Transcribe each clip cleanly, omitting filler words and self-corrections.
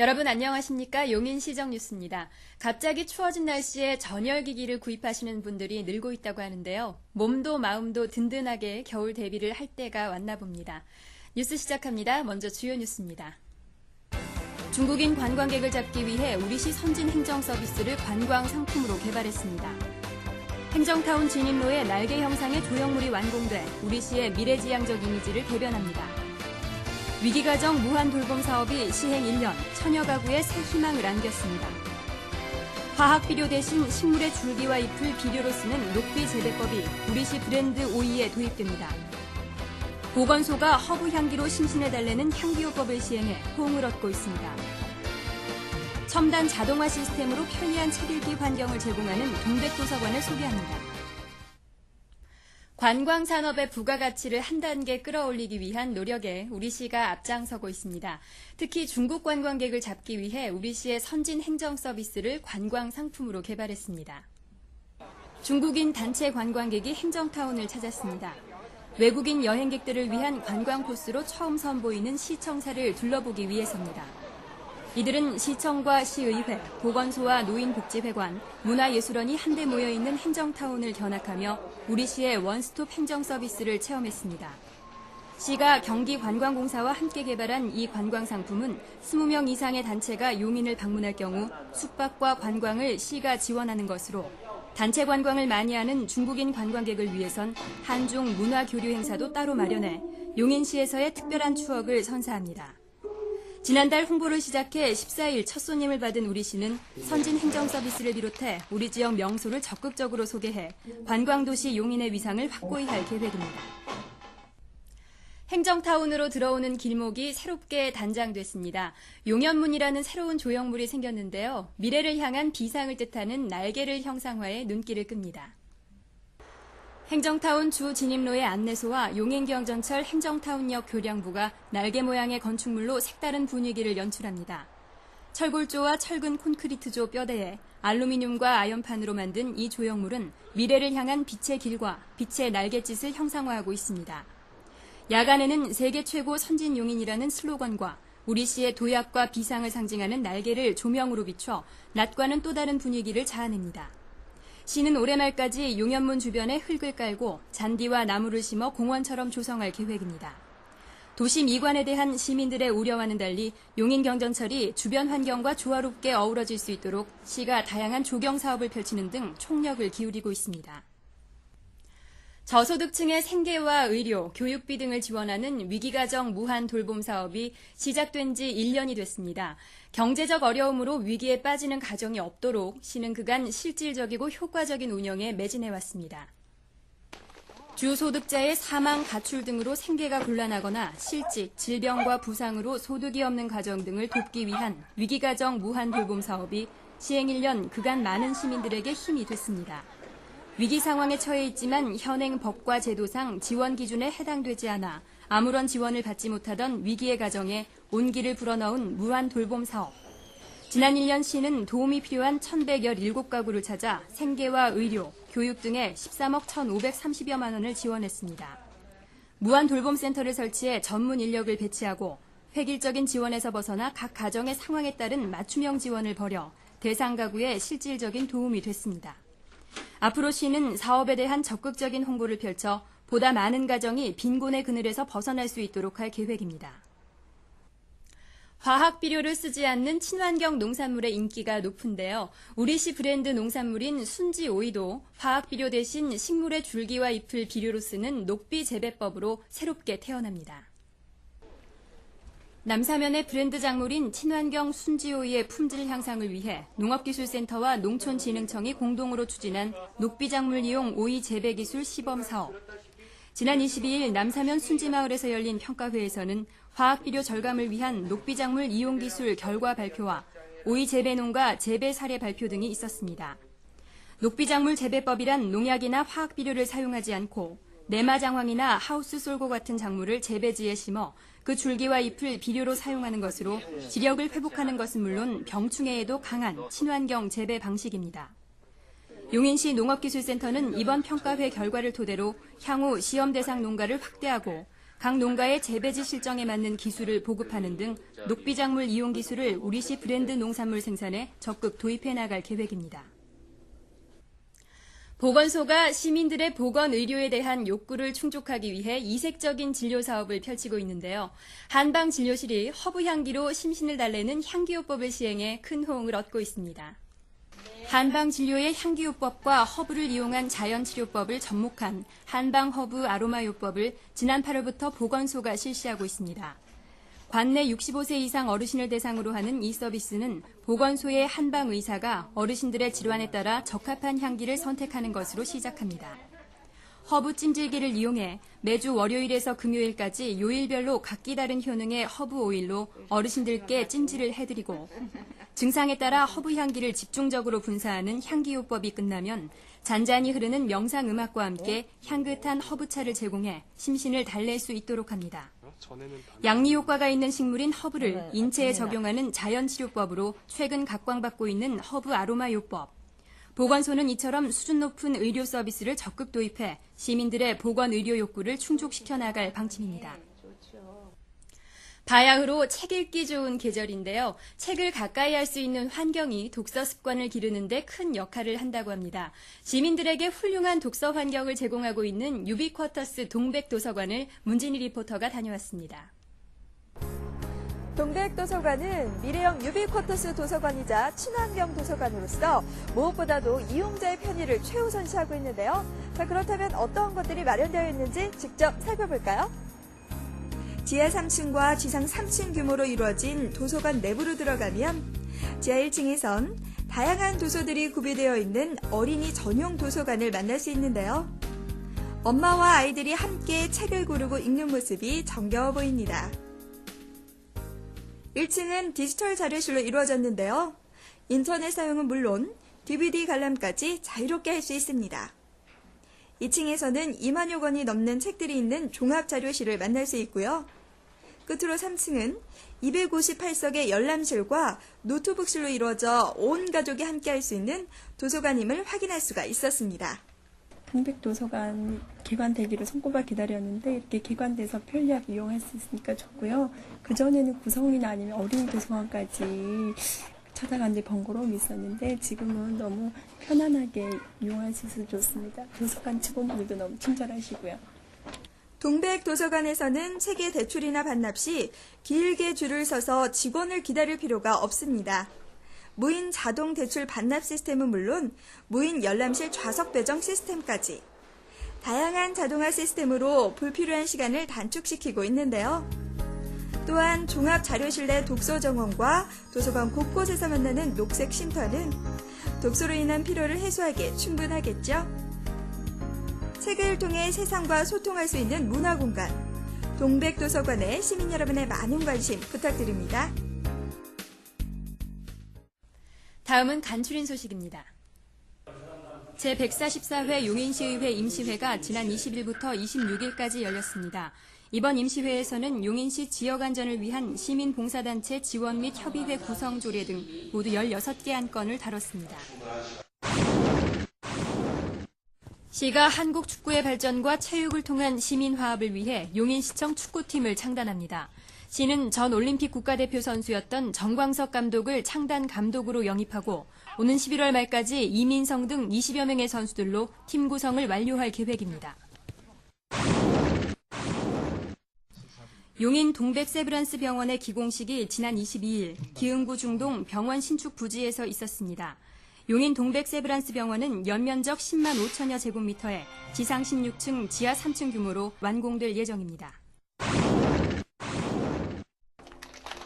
여러분 안녕하십니까? 용인시정 뉴스입니다. 갑자기 추워진 날씨에 전열기기를 구입하시는 분들이 늘고 있다고 하는데요. 몸도 마음도 든든하게 겨울 대비를 할 때가 왔나 봅니다. 뉴스 시작합니다. 먼저 주요 뉴스입니다. 중국인 관광객을 잡기 위해 우리시 선진 행정 서비스를 관광 상품으로 개발했습니다. 행정타운 진입로에 날개 형상의 조형물이 완공돼 우리시의 미래지향적 이미지를 대변합니다. 위기가정 무한 돌봄 사업이 시행 1년, 천여 가구에 새 희망을 안겼습니다. 화학비료 대신 식물의 줄기와 잎을 비료로 쓰는 녹비 재배법이 우리시 브랜드 오이에 도입됩니다. 보건소가 허브 향기로 심신해달라는 향기요법을 시행해 호응을 얻고 있습니다. 첨단 자동화 시스템으로 편리한 책 읽기 환경을 제공하는 동백도서관을 소개합니다. 관광산업의 부가가치를 한 단계 끌어올리기 위한 노력에 우리시가 앞장서고 있습니다. 특히 중국 관광객을 잡기 위해 우리시의 선진 행정 서비스를 관광 상품으로 개발했습니다. 중국인 단체 관광객이 행정타운을 찾았습니다. 외국인 여행객들을 위한 관광 코스로 처음 선보이는 시청사를 둘러보기 위해서입니다. 이들은 시청과 시의회, 보건소와 노인복지회관, 문화예술원이 한데 모여있는 행정타운을 견학하며 우리시의 원스톱 행정 서비스를 체험했습니다. 시가 경기관광공사와 함께 개발한 이 관광상품은 20명 이상의 단체가 용인을 방문할 경우 숙박과 관광을 시가 지원하는 것으로 단체 관광을 많이 하는 중국인 관광객을 위해선 한중 문화교류 행사도 따로 마련해 용인시에서의 특별한 추억을 선사합니다. 지난달 홍보를 시작해 14일 첫 손님을 받은 우리시는 선진 행정 서비스를 비롯해 우리 지역 명소를 적극적으로 소개해 관광도시 용인의 위상을 확고히 할 계획입니다. 행정타운으로 들어오는 길목이 새롭게 단장됐습니다. 용연문이라는 새로운 조형물이 생겼는데요. 미래를 향한 비상을 뜻하는 날개를 형상화해 눈길을 끕니다. 행정타운 주 진입로의 안내소와 용인경전철 행정타운역 교량부가 날개 모양의 건축물로 색다른 분위기를 연출합니다. 철골조와 철근 콘크리트조 뼈대에 알루미늄과 아연판으로 만든 이 조형물은 미래를 향한 빛의 길과 빛의 날갯짓을 형상화하고 있습니다. 야간에는 세계 최고 선진 용인이라는 슬로건과 우리시의 도약과 비상을 상징하는 날개를 조명으로 비춰 낮과는 또 다른 분위기를 자아냅니다. 시는 올해 말까지 용연문 주변에 흙을 깔고 잔디와 나무를 심어 공원처럼 조성할 계획입니다. 도시 미관에 대한 시민들의 우려와는 달리 용인경전철이 주변 환경과 조화롭게 어우러질 수 있도록 시가 다양한 조경 사업을 펼치는 등 총력을 기울이고 있습니다. 저소득층의 생계와 의료, 교육비 등을 지원하는 위기가정 무한돌봄 사업이 시작된 지 1년이 됐습니다. 경제적 어려움으로 위기에 빠지는 가정이 없도록 시는 그간 실질적이고 효과적인 운영에 매진해왔습니다. 주소득자의 사망, 가출 등으로 생계가 곤란하거나 실직, 질병과 부상으로 소득이 없는 가정 등을 돕기 위한 위기가정 무한돌봄 사업이 시행 1년 그간 많은 시민들에게 힘이 됐습니다. 위기 상황에 처해 있지만 현행 법과 제도상 지원 기준에 해당되지 않아 아무런 지원을 받지 못하던 위기의 가정에 온기를 불어넣은 무한 돌봄 사업. 지난 1년 시는 도움이 필요한 1,117가구를 찾아 생계와 의료, 교육 등에 13억 1,530여만 원을 지원했습니다. 무한 돌봄 센터를 설치해 전문 인력을 배치하고 획일적인 지원에서 벗어나 각 가정의 상황에 따른 맞춤형 지원을 벌여 대상 가구에 실질적인 도움이 됐습니다. 앞으로 시는 사업에 대한 적극적인 홍보를 펼쳐 보다 많은 가정이 빈곤의 그늘에서 벗어날 수 있도록 할 계획입니다. 화학비료를 쓰지 않는 친환경 농산물의 인기가 높은데요. 우리시 브랜드 농산물인 순지 오이도 화학비료 대신 식물의 줄기와 잎을 비료로 쓰는 녹비 재배법으로 새롭게 태어납니다. 남사면의 브랜드 작물인 친환경 순지오이의 품질 향상을 위해 농업기술센터와 농촌진흥청이 공동으로 추진한 녹비작물 이용 오이 재배기술 시범사업. 지난 22일 남사면 순지마을에서 열린 평가회에서는 화학비료 절감을 위한 녹비작물 이용기술 결과 발표와 오이 재배농가 재배 사례 발표 등이 있었습니다. 녹비작물 재배법이란 농약이나 화학비료를 사용하지 않고 내마장황이나 하우스 쏠고 같은 작물을 재배지에 심어 그 줄기와 잎을 비료로 사용하는 것으로 지력을 회복하는 것은 물론 병충해에도 강한 친환경 재배 방식입니다. 용인시 농업기술센터는 이번 평가회 결과를 토대로 향후 시험 대상 농가를 확대하고 각 농가의 재배지 실정에 맞는 기술을 보급하는 등 녹비작물 이용 기술을 우리시 브랜드 농산물 생산에 적극 도입해 나갈 계획입니다. 보건소가 시민들의 보건 의료에 대한 욕구를 충족하기 위해 이색적인 진료 사업을 펼치고 있는데요. 한방진료실이 허브 향기로 심신을 달래는 향기요법을 시행해 큰 호응을 얻고 있습니다. 한방진료의 향기요법과 허브를 이용한 자연치료법을 접목한 한방허브 아로마요법을 지난 8월부터 보건소가 실시하고 있습니다. 관내 65세 이상 어르신을 대상으로 하는 이 서비스는 보건소의 한방의사가 어르신들의 질환에 따라 적합한 향기를 선택하는 것으로 시작합니다. 허브 찜질기를 이용해 매주 월요일에서 금요일까지 요일별로 각기 다른 효능의 허브 오일로 어르신들께 찜질을 해드리고 증상에 따라 허브 향기를 집중적으로 분사하는 향기요법이 끝나면 잔잔히 흐르는 명상음악과 함께 향긋한 허브차를 제공해 심신을 달랠 수 있도록 합니다. 양리 효과가 있는 식물인 허브를 인체에 적용하는 자연치료법으로 최근 각광받고 있는 허브 아로마요법. 보건소는 이처럼 수준 높은 의료 서비스를 적극 도입해 시민들의 보건 의료 욕구를 충족시켜 나갈 방침입니다. 바야흐로 책 읽기 좋은 계절인데요. 책을 가까이 할 수 있는 환경이 독서 습관을 기르는 데 큰 역할을 한다고 합니다. 시민들에게 훌륭한 독서 환경을 제공하고 있는 유비쿼터스 동백도서관을 문진희 리포터가 다녀왔습니다. 동백도서관은 미래형 유비쿼터스 도서관이자 친환경 도서관으로서 무엇보다도 이용자의 편의를 최우선시하고 있는데요. 자, 그렇다면 어떤 것들이 마련되어 있는지 직접 살펴볼까요? 지하 3층과 지상 3층 규모로 이루어진 도서관 내부로 들어가면 지하 1층에선 다양한 도서들이 구비되어 있는 어린이 전용 도서관을 만날 수 있는데요. 엄마와 아이들이 함께 책을 고르고 읽는 모습이 정겨워 보입니다. 1층은 디지털 자료실로 이루어졌는데요. 인터넷 사용은 물론 DVD 관람까지 자유롭게 할 수 있습니다. 2층에서는 2만여 권이 넘는 책들이 있는 종합자료실을 만날 수 있고요. 끝으로 3층은 258석의 열람실과 노트북실로 이루어져 온 가족이 함께 할 수 있는 도서관임을 확인할 수가 있었습니다. 동백도서관 개관되기를 손꼽아 기다렸는데 이렇게 개관돼서 편리하게 이용할 수 있으니까 좋고요. 그전에는 구성이나 아니면 어린이 도서관까지 찾아가는데 번거로움이 있었는데 지금은 너무 편안하게 이용할 수 있어서 좋습니다. 도서관 직원분들도 너무 친절하시고요. 동백도서관에서는 책의 대출이나 반납 시 길게 줄을 서서 직원을 기다릴 필요가 없습니다. 무인 자동 대출 반납 시스템은 물론 무인 열람실 좌석 배정 시스템까지 다양한 자동화 시스템으로 불필요한 시간을 단축시키고 있는데요. 또한 종합자료실 내 독서 정원과 도서관 곳곳에서 만나는 녹색 쉼터는 독서로 인한 피로를 해소하기에 충분하겠죠. 책을 통해 세상과 소통할 수 있는 문화공간, 동백도서관에 시민 여러분의 많은 관심 부탁드립니다. 다음은 간추린 소식입니다. 제144회 용인시의회 임시회가 지난 20일부터 26일까지 열렸습니다. 이번 임시회에서는 용인시 지역안전을 위한 시민봉사단체 지원 및 협의회 구성 조례 등 모두 16개 안건을 다뤘습니다. 시가 한국 축구의 발전과 체육을 통한 시민 화합을 위해 용인시청 축구팀을 창단합니다. 시는 전 올림픽 국가대표 선수였던 정광석 감독을 창단 감독으로 영입하고 오는 11월 말까지 이민성 등 20여 명의 선수들로 팀 구성을 완료할 계획입니다. 용인 동백세브란스 병원의 기공식이 지난 22일 기흥구 중동 병원 신축 부지에서 있었습니다. 용인 동백세브란스 병원은 연면적 10만 5천여 제곱미터에 지상 16층, 지하 3층 규모로 완공될 예정입니다.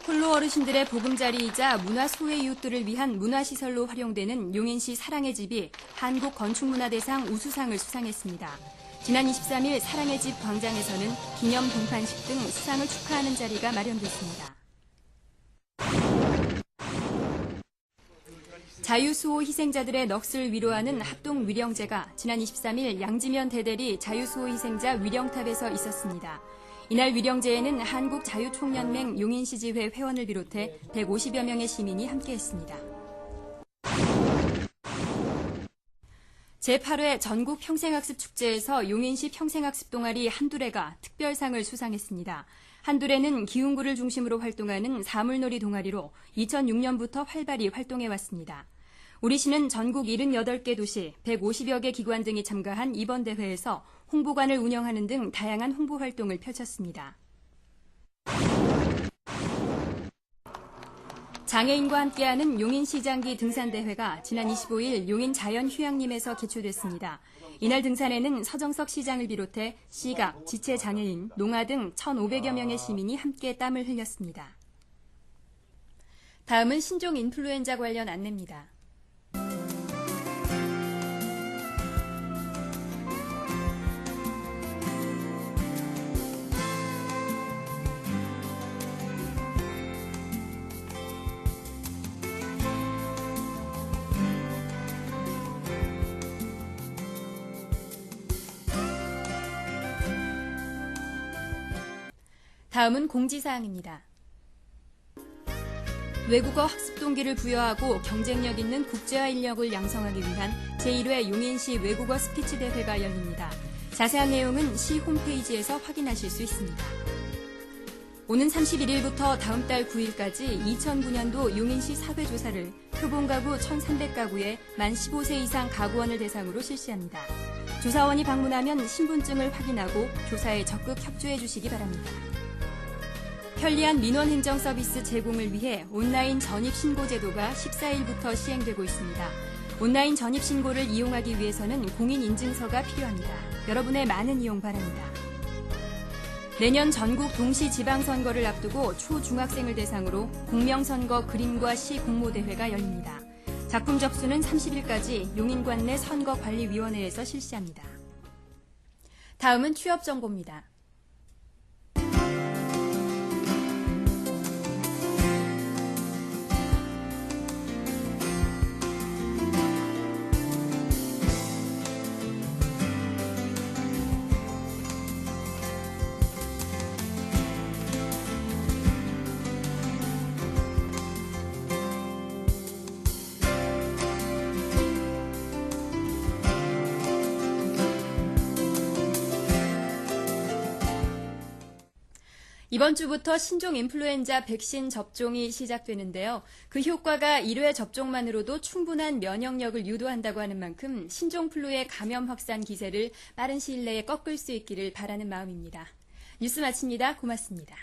홀로 어르신들의 보금자리이자 문화 소외 이웃들을 위한 문화시설로 활용되는 용인시 사랑의 집이 한국건축문화대상 우수상을 수상했습니다. 지난 23일 사랑의 집 광장에서는 기념 동판식 등 수상을 축하하는 자리가 마련됐습니다. 자유수호 희생자들의 넋을 위로하는 합동위령제가 지난 23일 양지면 대대리 자유수호 희생자 위령탑에서 있었습니다. 이날 위령제에는 한국자유총연맹 용인시지회 회원을 비롯해 150여 명의 시민이 함께했습니다. 제8회 전국 평생학습 축제에서 용인시 평생학습 동아리 한두레가 특별상을 수상했습니다. 한두레는 기흥구를 중심으로 활동하는 사물놀이 동아리로 2006년부터 활발히 활동해왔습니다. 우리시는 전국 78개 도시, 150여 개 기관 등이 참가한 이번 대회에서 홍보관을 운영하는 등 다양한 홍보 활동을 펼쳤습니다. 장애인과 함께하는 용인시장기 등산대회가 지난 25일 용인 자연휴양림에서 개최됐습니다. 이날 등산에는 서정석 시장을 비롯해 시각, 지체장애인, 농아 등 1,500여 명의 시민이 함께 땀을 흘렸습니다. 다음은 신종 인플루엔자 관련 안내입니다. 다음은 공지사항입니다. 외국어 학습 동기를 부여하고 경쟁력 있는 국제화 인력을 양성하기 위한 제1회 용인시 외국어 스피치 대회가 열립니다. 자세한 내용은 시 홈페이지에서 확인하실 수 있습니다. 오는 31일부터 다음 달 9일까지 2009년도 용인시 사회조사를 표본가구 1,300가구에 만 15세 이상 가구원을 대상으로 실시합니다. 조사원이 방문하면 신분증을 확인하고 조사에 적극 협조해 주시기 바랍니다. 편리한 민원 행정 서비스 제공을 위해 온라인 전입신고 제도가 14일부터 시행되고 있습니다. 온라인 전입신고를 이용하기 위해서는 공인인증서가 필요합니다. 여러분의 많은 이용 바랍니다. 내년 전국 동시 지방선거를 앞두고 초중학생을 대상으로 공명선거 그림과 시 공모대회가 열립니다. 작품 접수는 30일까지 용인관내 선거관리위원회에서 실시합니다. 다음은 취업 정보입니다. 이번 주부터 신종 인플루엔자 백신 접종이 시작되는데요. 그 효과가 1회 접종만으로도 충분한 면역력을 유도한다고 하는 만큼 신종플루의 감염 확산 기세를 빠른 시일 내에 꺾을 수 있기를 바라는 마음입니다. 뉴스 마칩니다. 고맙습니다.